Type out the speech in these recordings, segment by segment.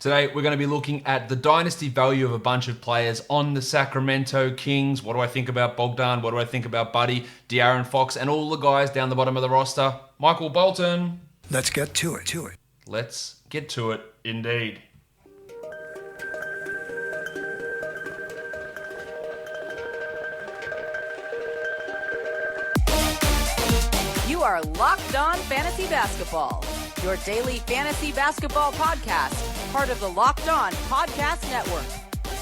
Today, we're going to be looking at the dynasty value of a bunch of players on the Sacramento Kings. What do I think about Bogdan? What do I think about Buddy, De'Aaron Fox, and all the guys down the bottom of the roster? Michael Bolton. Let's get to it. Let's get to it, indeed. You are Locked On Fantasy Basketball, your daily fantasy basketball podcast, part of the Locked On Podcast Network,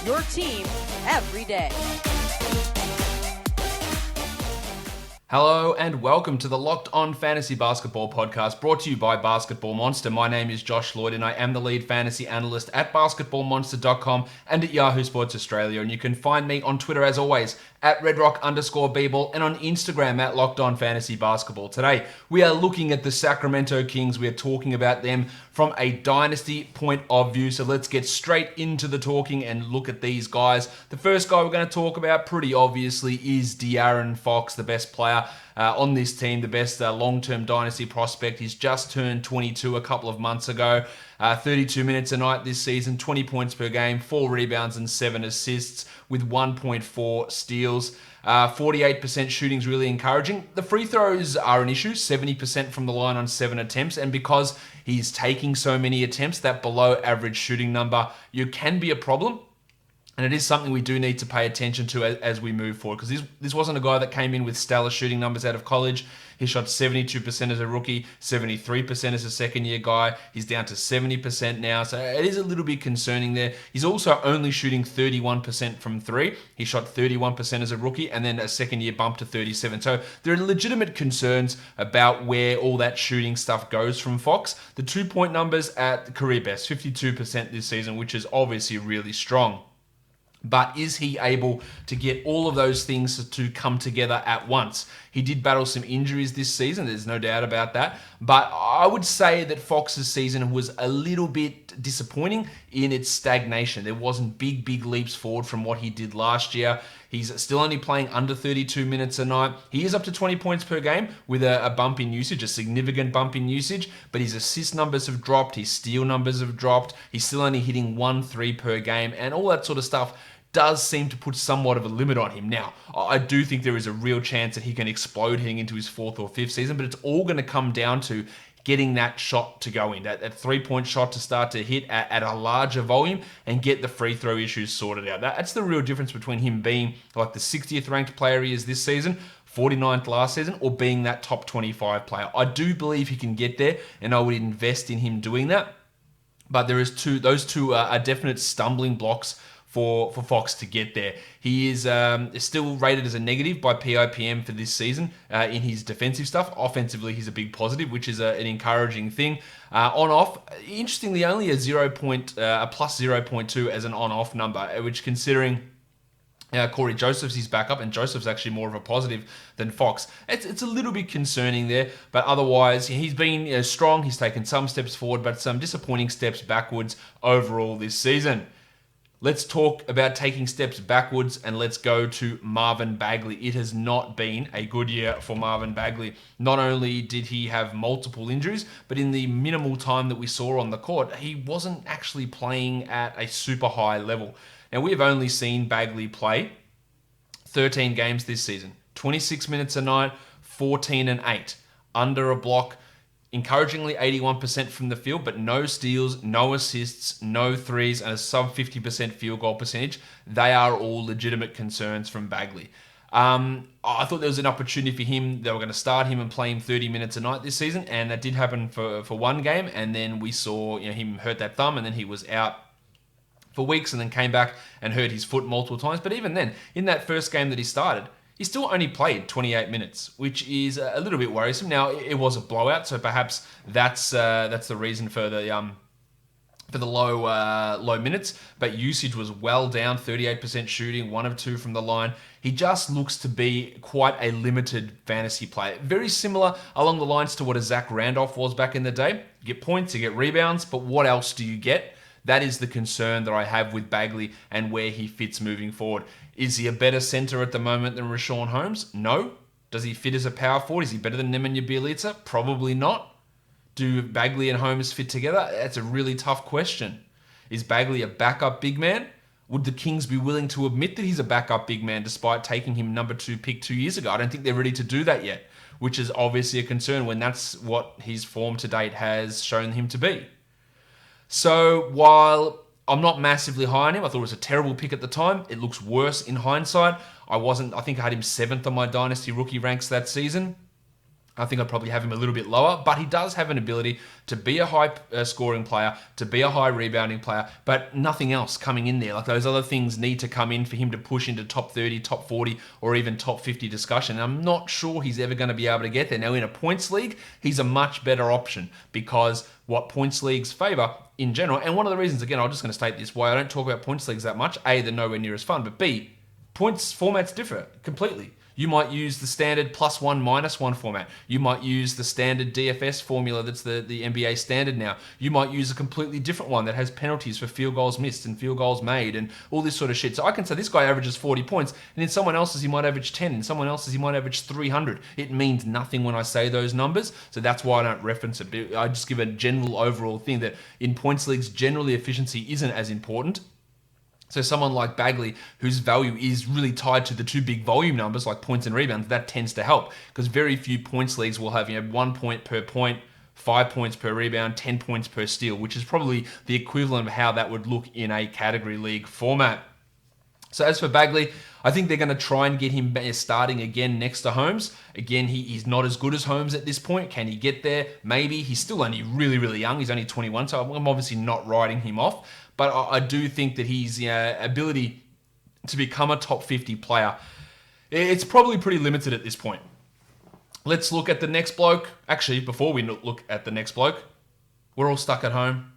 your team every day. Hello and welcome to the Locked On Fantasy Basketball podcast brought to you by Basketball Monster. My name is Josh Lloyd and I am the lead fantasy analyst at basketballmonster.com and at Yahoo Sports Australia. And you can find me on Twitter as always at redrock_bball and on Instagram at Locked On Fantasy Basketball. Today, we are looking at the Sacramento Kings. We are talking about them from a dynasty point of view. So let's get straight into the talking and look at these guys. The first guy we're going to talk about pretty obviously is De'Aaron Fox, the best player on this team, the best long-term dynasty prospect. He's just turned 22 a couple of months ago. 32 minutes a night this season, 20 points per game, 4 rebounds and 7 assists with 1.4 steals. 48% shooting's really encouraging. The free throws are an issue, 70% from the line on 7 attempts, and because he's taking so many attempts, that below average shooting number, you can be a problem. And it is something we do need to pay attention to as we move forward, because this wasn't a guy that came in with stellar shooting numbers out of college. He shot 72% as a rookie, 73% as a second-year guy. He's down to 70% now, so it is a little bit concerning there. He's also only shooting 31% from three. He shot 31% as a rookie, and then a second-year bump to 37%. So there are legitimate concerns about where all that shooting stuff goes from Fox. The two-point numbers at the career best, 52% this season, which is obviously really strong. But is he able to get all of those things to come together at once? He did battle some injuries this season, there's no doubt about that. But I would say that Fox's season was a little bit disappointing in its stagnation. There wasn't big leaps forward from what he did last year. He's still only playing under 32 minutes a night. He is up to 20 points per game with a bump in usage, a significant bump in usage, but his assist numbers have dropped, his steal numbers have dropped. He's still only hitting 1-3 per game, and all that sort of stuff does seem to put somewhat of a limit on him. Now, I do think there is a real chance that he can explode heading into his 4th or 5th season, but it's all going to come down to getting that shot to go in, that three-point shot to start to hit at a larger volume and get the free throw issues sorted out. That's the real difference between him being like the 60th ranked player he is this season, 49th last season, or being that top 25 player. I do believe he can get there, and I would invest in him doing that. But those two are definite stumbling blocks for Fox to get there. He is still rated as a negative by PIPM for this season in his defensive stuff. Offensively, he's a big positive, which is an encouraging thing. On-off, interestingly, only a plus 0.2 as an on-off number, which considering Corey Joseph's his backup, and Joseph's actually more of a positive than Fox. It's a little bit concerning there, but otherwise, he's been strong. He's taken some steps forward, but some disappointing steps backwards overall this season. Let's talk about taking steps backwards and let's go to Marvin Bagley. It has not been a good year for Marvin Bagley. Not only did he have multiple injuries, but in the minimal time that we saw on the court, he wasn't actually playing at a super high level. Now, we have only seen Bagley play 13 games this season, 26 minutes a night, 14-8, under a block. Encouragingly, 81% from the field, but no steals, no assists, no threes, and a sub 50% field goal percentage. They are all legitimate concerns from Bagley. I thought there was an opportunity for him. They were going to start him and play him 30 minutes a night this season, and that did happen for one game. And then we saw him hurt that thumb, and then he was out for weeks, and then came back and hurt his foot multiple times. But even then, in that first game that he started, he still only played 28 minutes, which is a little bit worrisome. Now, it was a blowout, so perhaps that's the reason for the low minutes. But usage was well down, 38% shooting, 1 of 2 from the line. He just looks to be quite a limited fantasy player. Very similar along the lines to what a Zach Randolph was back in the day. You get points, you get rebounds, but what else do you get? That is the concern that I have with Bagley and where he fits moving forward. Is he a better center at the moment than Richaun Holmes? No. Does he fit as a power forward? Is he better than Nemanja Bjelica? Probably not. Do Bagley and Holmes fit together? That's a really tough question. Is Bagley a backup big man? Would the Kings be willing to admit that he's a backup big man despite taking him number 2 pick 2 years ago? I don't think they're ready to do that yet, which is obviously a concern when that's what his form to date has shown him to be. So while I'm not massively high on him, I thought it was a terrible pick at the time. It looks worse in hindsight. I think I had him 7th on my Dynasty rookie ranks that season. I think I'd probably have him a little bit lower, but he does have an ability to be a high scoring player, to be a high rebounding player, but nothing else coming in there. Like those other things need to come in for him to push into top 30, top 40, or even top 50 discussion. And I'm not sure he's ever going to be able to get there. Now, in a points league, he's a much better option because what points leagues favor in general, and one of the reasons, again, I'm just going to state this, why I don't talk about points leagues that much, A, they're nowhere near as fun, but B, points formats differ completely. You might use the standard +1, -1 format. You might use the standard DFS formula that's the NBA standard now. You might use a completely different one that has penalties for field goals missed and field goals made and all this sort of shit. So I can say this guy averages 40 points, and in someone else's he might average 10, in someone else's he might average 300. It means nothing when I say those numbers, so that's why I don't reference it. I just give a general overall thing that in points leagues, generally efficiency isn't as important. So someone like Bagley, whose value is really tied to the two big volume numbers like points and rebounds, that tends to help because very few points leagues will have 1 point per point, 5 points per rebound, 10 points per steal, which is probably the equivalent of how that would look in a category league format. So as for Bagley, I think they're going to try and get him starting again next to Holmes. Again, he's not as good as Holmes at this point. Can he get there? Maybe. He's still only really, really young. He's only 21, so I'm obviously not writing him off. But I do think that his ability to become a top 50 player, it's probably pretty limited at this point. Let's look at the next bloke. Actually, before we look at the next bloke, we're all stuck at home.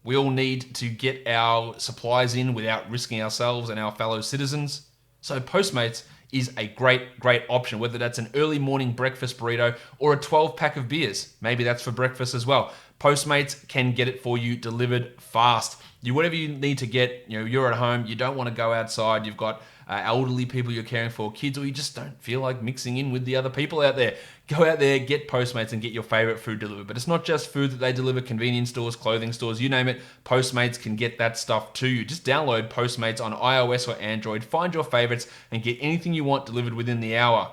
We all need to get our supplies in without risking ourselves and our fellow citizens. So Postmates is a great, great option, whether that's an early morning breakfast burrito or a 12-pack of beers. Maybe that's for breakfast as well. Postmates can get it for you delivered fast. Whatever you need to get, you're at home, you don't want to go outside, you've got elderly people you're caring for, kids, or you just don't feel like mixing in with the other people out there. Go out there, get Postmates and get your favorite food delivered. But it's not just food that they deliver, convenience stores, clothing stores, you name it, Postmates can get that stuff to you. Just download Postmates on iOS or Android, find your favorites, and get anything you want delivered within the hour.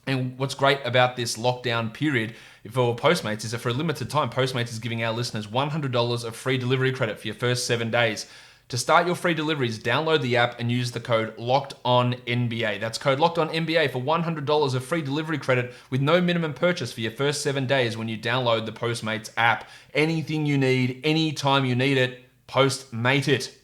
And what's great about this lockdown period for Postmates is that for a limited time, Postmates is giving our listeners $100 of free delivery credit for your first 7 days. To start your free deliveries, download the app and use the code LOCKEDONNBA. That's code LOCKEDONNBA for $100 of free delivery credit with no minimum purchase for your first 7 days when you download the Postmates app. Anything you need, anytime you need it, Postmate it.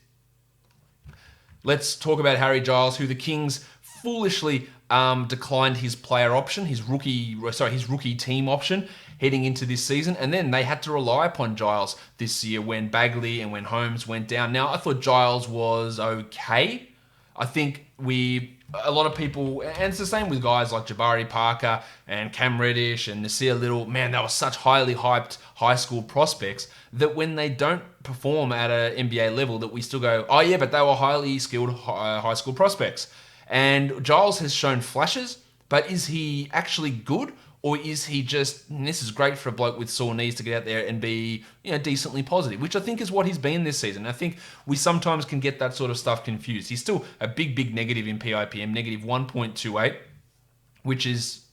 Let's talk about Harry Giles, who the Kings foolishly declined his player option, his rookie team option heading into this season, and then they had to rely upon Giles this year when Bagley and when Holmes went down. Now, I thought Giles was okay. I think a lot of people, and it's the same with guys like Jabari Parker and Cam Reddish and Nasir Little, man, they were such highly hyped high school prospects that when they don't perform at an NBA level that we still go, oh yeah, but they were highly skilled high school prospects. And Giles has shown flashes, but is he actually good? Or is he just, and this is great for a bloke with sore knees to get out there and be decently positive, which I think is what he's been this season. I think we sometimes can get that sort of stuff confused. He's still a big negative in PIPM, negative 1.28, which is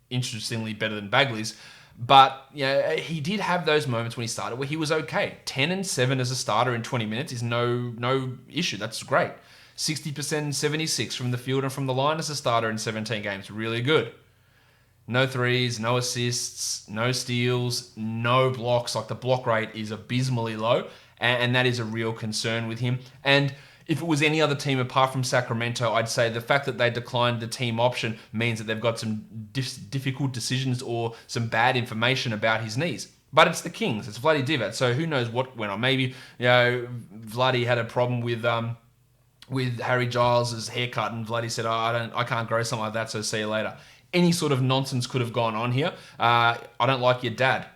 interestingly better than Bagley's. But he did have those moments when he started where he was okay. 10 and 7 as a starter in 20 minutes is no issue. That's great. 60% and 76 from the field and from the line as a starter in 17 games. Really good. No threes, no assists, no steals, no blocks. Like the block rate is abysmally low, and that is a real concern with him. And if it was any other team apart from Sacramento, I'd say the fact that they declined the team option means that they've got some difficult decisions or some bad information about his knees. But it's the Kings. It's Vlade Divac. So who knows what went on? Maybe Vlade had a problem with Harry Giles' haircut, and Vlade said, I can't grow something like that, so see you later. Any sort of nonsense could have gone on here. I don't like your dad.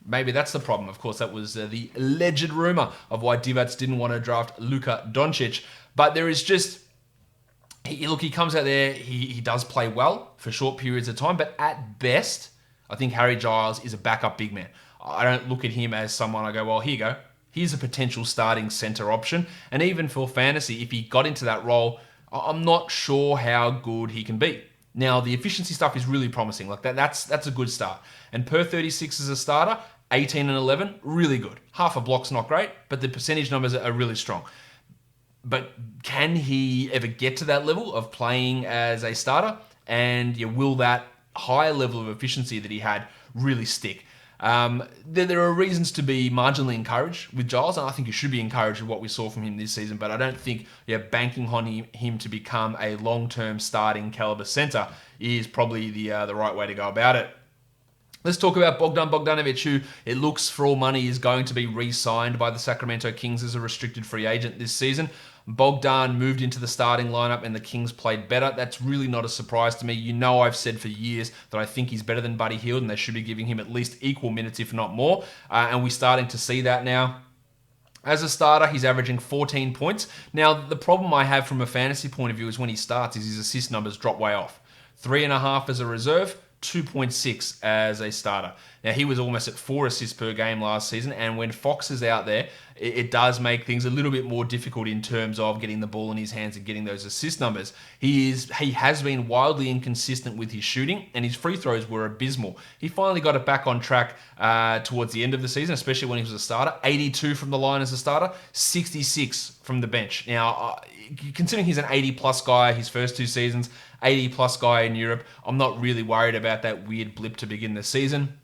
Maybe that's the problem. Of course, that was the alleged rumor of why Divac didn't want to draft Luka Doncic. But there is just, he comes out there, he does play well for short periods of time, but at best, I think Harry Giles is a backup big man. I don't look at him as someone I go, well, here you go. he's a potential starting center option. And even for fantasy, if he got into that role, I'm not sure how good he can be. Now, the efficiency stuff is really promising. Like that's a good start. And per 36 as a starter, 18 and 11, really good. Half a block's not great, but the percentage numbers are really strong. But can he ever get to that level of playing as a starter? And will that higher level of efficiency that he had really stick? There are reasons to be marginally encouraged with Giles, and I think you should be encouraged with what we saw from him this season, but I don't think banking on him to become a long-term starting caliber center is probably the right way to go about it. Let's talk about Bogdan Bogdanovich, who it looks for all money is going to be re-signed by the Sacramento Kings as a restricted free agent this season. Bogdan moved into the starting lineup and the Kings played better. That's really not a surprise to me. I've said for years that I think he's better than Buddy Hield and they should be giving him at least equal minutes, if not more. And we're starting to see that now. As a starter, he's averaging 14 points. Now, the problem I have from a fantasy point of view is when he starts is his assist numbers drop way off. 3.5 as a reserve, 2.6 as a starter. Now, he was almost at 4 assists per game last season, and when Fox is out there, it does make things a little bit more difficult in terms of getting the ball in his hands and getting those assist numbers. He has been wildly inconsistent with his shooting, and his free throws were abysmal. He finally got it back on track towards the end of the season, especially when he was a starter. 82 from the line as a starter, 66 from the bench. Now, considering he's an 80-plus guy his first 2 seasons, 80-plus guy in Europe, I'm not really worried about that weird blip to begin the season.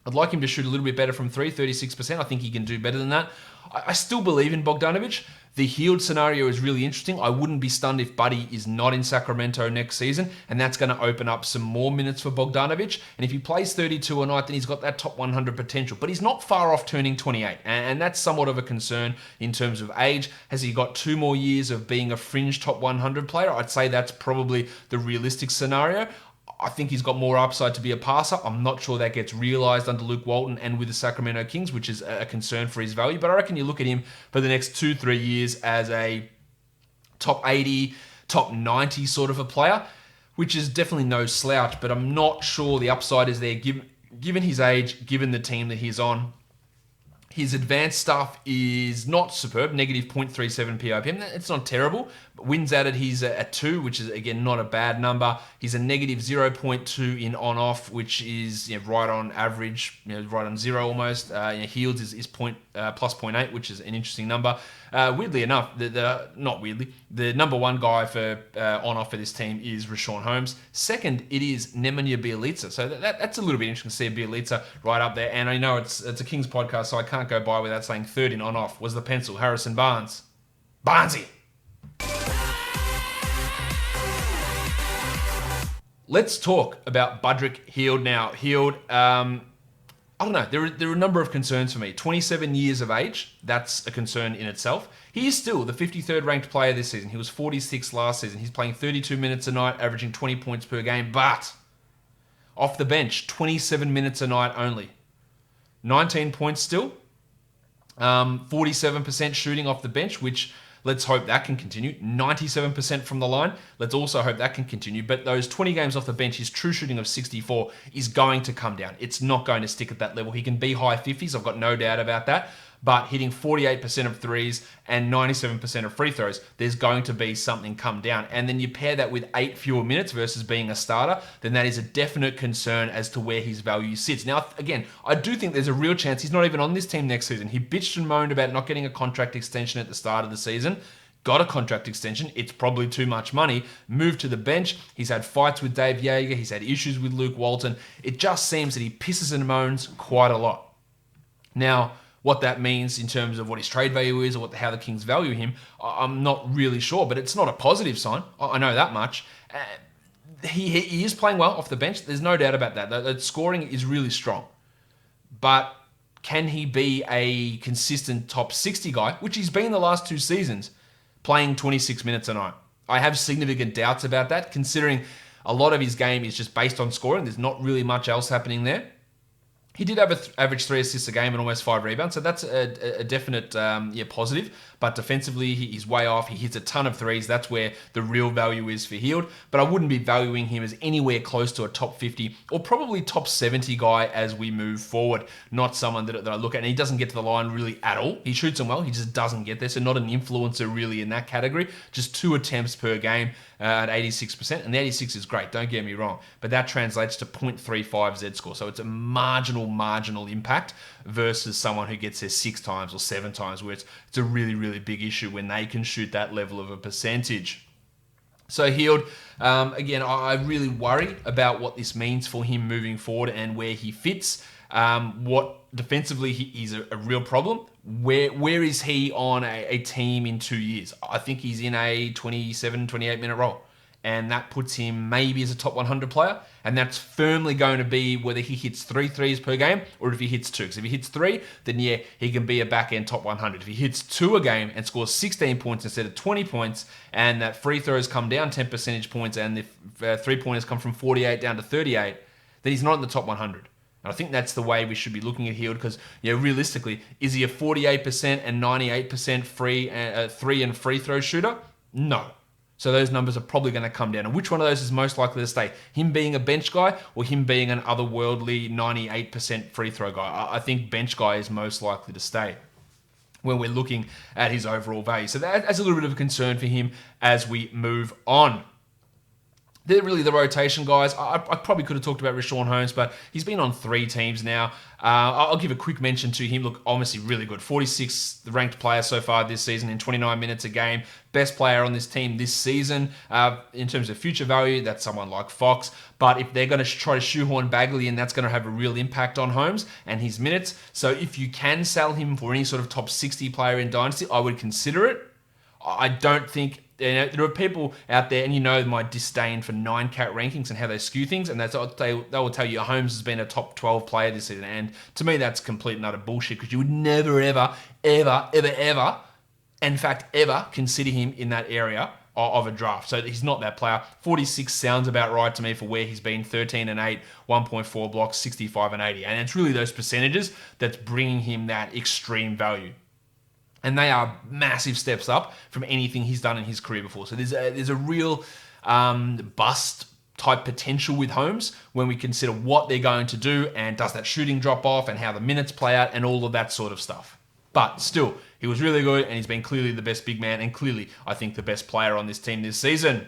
I'd like him to shoot a little bit better from 3, 36%. I think he can do better than that. I still believe in Bogdanovich. The Hield scenario is really interesting. I wouldn't be stunned if Buddy is not in Sacramento next season, and that's going to open up some more minutes for Bogdanovich. And if he plays 32 a night, then he's got that top 100 potential. But he's not far off turning 28, and that's somewhat of a concern in terms of age. Has he got 2 more years of being a fringe top 100 player? I'd say that's probably the realistic scenario. I think he's got more upside to be a passer. I'm not sure that gets realized under Luke Walton and with the Sacramento Kings, which is a concern for his value. But I reckon you look at him for the next 2-3 years as a top 80, top 90 sort of a player, which is definitely no slouch. But I'm not sure the upside is there given his age, given the team that he's on. His advanced stuff is not superb, negative 0.37 PIPM. It's not terrible. But wins added, he's at 2, which is, again, not a bad number. He's a negative 0.2 in on-off, which is right on average, right on 0 almost. Hield is plus 0.8, which is an interesting number. Weirdly enough, not weirdly, the number 1 guy for on-off for this team is Richaun Holmes. Second, it is Nemanja Bjelica. So that's a little bit interesting to see Bjelica right up there. And I know it's a Kings podcast, so I can't go by without saying third in on-off was the pencil, Harrison Barnes. Barnesy! Let's talk about Budrick Hield now. Hield, I don't know, there are a number of concerns for me. 27 years of age, that's a concern in itself. He is still the 53rd ranked player this season. He was 46th last season. He's playing 32 minutes a night, averaging 20 points per game, but off the bench, 27 minutes a night only. 19 points still, 47% shooting off the bench, which let's hope that can continue. 97% from the line. Let's also hope that can continue. But those 20 games off the bench, his true shooting of 64 is going to come down. It's not going to stick at that level. He can be high 50s. I've got no doubt about that. But hitting 48% of threes and 97% of free throws, there's going to be something come down. And then you pair that with 8 fewer minutes versus being a starter, then that is a definite concern as to where his value sits. Now, again, I do think there's a real chance he's not even on this team next season. He bitched and moaned about not getting a contract extension at the start of the season. Got a contract extension. It's probably too much money. Moved to the bench. He's had fights with Dave Yeager. He's had issues with Luke Walton. It just seems that he pisses and moans quite a lot. Now, what that means in terms of what his trade value is or how the Kings value him, I'm not really sure, but it's not a positive sign. I know that much. He is playing well off the bench. There's no doubt about that. The scoring is really strong. But can he be a consistent top 60 guy, which he's been the last 2 seasons, playing 26 minutes a night? I have significant doubts about that, considering a lot of his game is just based on scoring. There's not really much else happening there. He did average 3 assists a game and almost 5 rebounds, so that's a definite positive. But defensively, he's way off. He hits a ton of threes. That's where the real value is for Hield. But I wouldn't be valuing him as anywhere close to a top 50 or probably top 70 guy as we move forward. Not someone that I look at. And he doesn't get to the line really at all. He shoots them well. He just doesn't get there. So not an influencer really in that category. Just 2 attempts per game at 86%. And the 86 is great. Don't get me wrong. But that translates to 0.35 Z score. So it's a marginal impact versus someone who gets there 6 times or 7 times, where it's a really big issue when they can shoot that level of a percentage. So Hield, again, I really worry about what this means for him moving forward and where he fits. What defensively he's a real problem. Where is he on a team in 2 years? I think he's in a 27, 28 minute role. And that puts him maybe as a top 100 player. And that's firmly going to be whether he hits 3 threes per game or if he hits 2. Because if he hits 3, then yeah, he can be a back-end top 100. If he hits 2 a game and scores 16 points instead of 20 points, and that free throws come down 10 percentage points and the three-pointers come from 48 down to 38, then he's not in the top 100. And I think that's the way we should be looking at Hield because, realistically, is he a 48% and 98% free and free throw shooter? No. So those numbers are probably going to come down. And which one of those is most likely to stay? Him being a bench guy or him being an otherworldly 98% free throw guy? I think bench guy is most likely to stay when we're looking at his overall value. So that's a little bit of a concern for him as we move on. They're really the rotation guys. I probably could have talked about Richaun Holmes, but he's been on 3 teams now. I'll give a quick mention to him. Look, obviously really good. 46th ranked player so far this season in 29 minutes a game. Best player on this team this season. In terms of future value, that's someone like Fox. But if they're going to try to shoehorn Bagley in, that's going to have a real impact on Holmes and his minutes. So if you can sell him for any sort of top 60 player in Dynasty, I would consider it. I don't think... there are people out there, and my disdain for 9-cat rankings and how they skew things, and they will tell you Holmes has been a top 12 player this season. And to me, that's complete and utter bullshit because you would never, ever, in fact, ever consider him in that area of a draft. So he's not that player. 46 sounds about right to me for where he's been. 13 and 8, 1.4 blocks, 65 and 80. And it's really those percentages that's bringing him that extreme value. And they are massive steps up from anything he's done in his career before. So there's a real bust type potential with Holmes when we consider what they're going to do and does that shooting drop off and how the minutes play out and all of that sort of stuff. But still, he was really good and he's been clearly the best big man and clearly, I think, the best player on this team this season.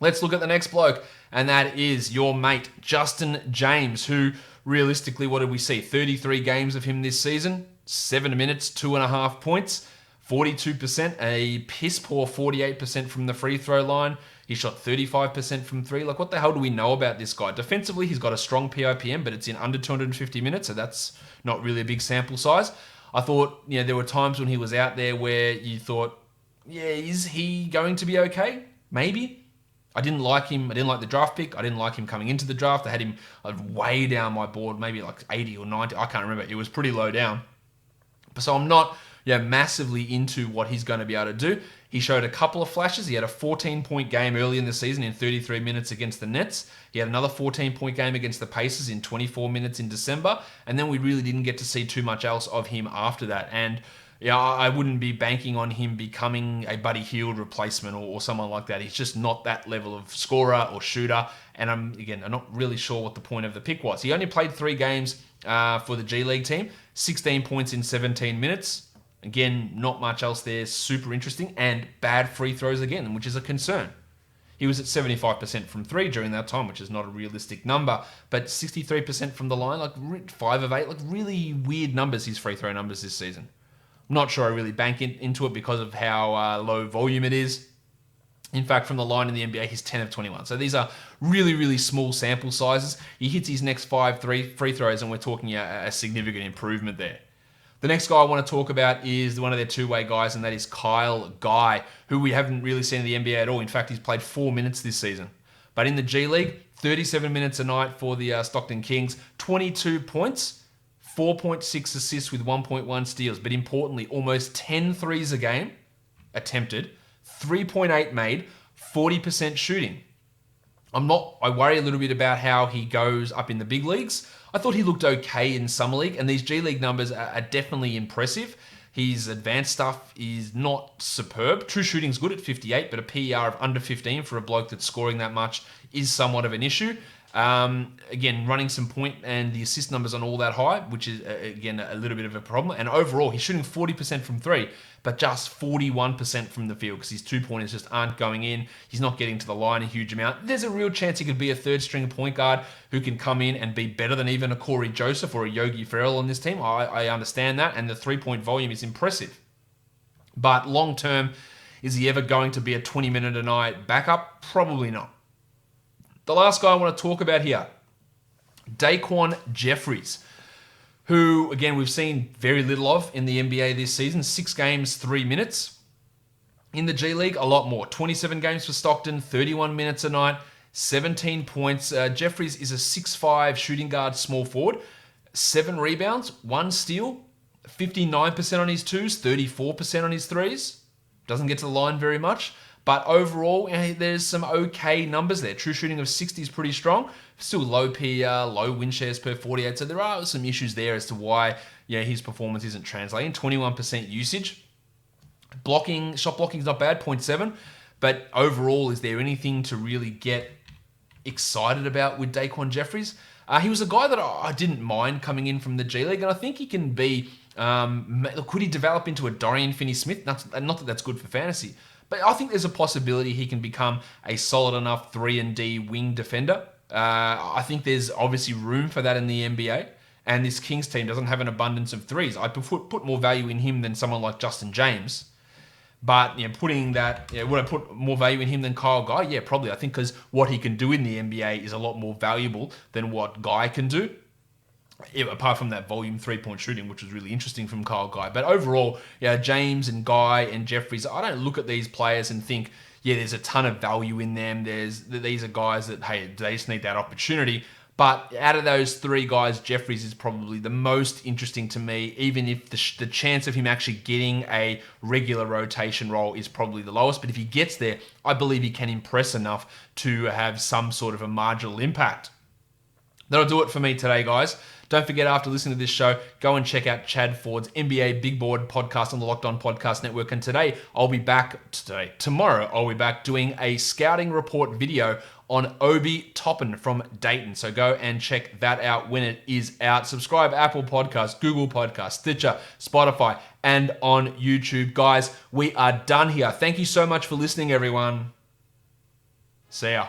Let's look at the next bloke, and that is your mate, Justin James, who realistically, what did we see? 33 games of him this season. 7 minutes, 2.5 points, 42%, a piss poor 48% from the free throw line. He shot 35% from 3. Like, what the hell do we know about this guy? Defensively, he's got a strong PIPM, but it's in under 250 minutes, so that's not really a big sample size. I thought, there were times when he was out there where you thought, is he going to be okay? Maybe. I didn't like him. I didn't like the draft pick. I didn't like him coming into the draft. I had him way down my board, maybe like 80 or 90. I can't remember. It was pretty low down. So I'm not massively into what he's going to be able to do. He showed a couple of flashes. He had a 14-point game early in the season in 33 minutes against the Nets. He had another 14-point game against the Pacers in 24 minutes in December. And then we really didn't get to see too much else of him after that. And I wouldn't be banking on him becoming a Buddy Hield replacement or someone like that. He's just not that level of scorer or shooter. And I'm not really sure what the point of the pick was. He only played 3 games for the G League team, 16 points in 17 minutes. Again, not much else there super interesting, and bad free throws again, which is a concern. He was at 75% from 3 during that time, which is not a realistic number, but 63% from the line, like 5 of 8, like really weird numbers, his free throw numbers this season. I'm not sure I really bank into it because of how low volume it is. In fact, from the line in the NBA, he's 10 of 21. So these are really, really small sample sizes. He hits his next 5 free throws, and we're talking a significant improvement there. The next guy I want to talk about is one of their two-way guys, and that is Kyle Guy, who we haven't really seen in the NBA at all. In fact, he's played 4 minutes this season. But in the G League, 37 minutes a night for the Stockton Kings, 22 points, 4.6 assists with 1.1 steals. But importantly, almost 10 threes a game attempted, 3.8 made, 40% shooting. I worry a little bit about how he goes up in the big leagues. I thought he looked okay in Summer League, and these G League numbers are definitely impressive. His advanced stuff is not superb. True shooting's good at 58, but a PER of under 15 for a bloke that's scoring that much is somewhat of an issue. Again, running some point and the assist numbers aren't all that high, which is, again, a little bit of a problem. And overall, he's shooting 40% from three, but just 41% from the field because his two-pointers just aren't going in. He's not getting to the line a huge amount. There's a real chance he could be a third-string point guard who can come in and be better than even a Corey Joseph or a Yogi Ferrell on this team. I understand that, and the three-point volume is impressive. But long-term, is he ever going to be a 20-minute-a-night backup? Probably not. The last guy I want to talk about here, Daquan Jeffries, who, again, we've seen very little of in the NBA this season. 6 games, 3 minutes. In the G League, a lot more. 27 games for Stockton, 31 minutes a night, 17 points. Jeffries is a 6'5 shooting guard, small forward. 7 rebounds, 1 steal, 59% on his twos, 34% on his threes. Doesn't get to the line very much. But overall, there's some okay numbers there. True shooting of 60 is pretty strong. Still low PER, low win shares per 48. So there are some issues there as to why his performance isn't translating. 21% usage. Shot blocking is not bad, 0.7. But overall, is there anything to really get excited about with Daquan Jeffries? He was a guy that I didn't mind coming in from the G League, and I think he can be... could he develop into a Dorian Finney-Smith? Not that that's good for fantasy. But I think there's a possibility he can become a solid enough 3-and-D wing defender. I think there's obviously room for that in the NBA. And this Kings team doesn't have an abundance of threes. I put more value in him than someone like Justin James. But putting that, would I put more value in him than Kyle Guy? Yeah, probably. I think because what he can do in the NBA is a lot more valuable than what Guy can do. Apart from that volume 3-point shooting, which was really interesting from Kyle Guy. But overall, James and Guy and Jeffries, I don't look at these players and think, there's a ton of value in them. These are guys that, hey, they just need that opportunity. But out of those 3 guys, Jeffries is probably the most interesting to me, even if the chance of him actually getting a regular rotation role is probably the lowest. But if he gets there, I believe he can impress enough to have some sort of a marginal impact. That'll do it for me today, guys. Don't forget, after listening to this show, go and check out Chad Ford's NBA Big Board podcast on the Locked On Podcast Network. And tomorrow, I'll be back doing a scouting report video on Obi Toppin from Dayton. So go and check that out when it is out. Subscribe Apple Podcasts, Google Podcasts, Stitcher, Spotify, and on YouTube. Guys, we are done here. Thank you so much for listening, everyone. See ya.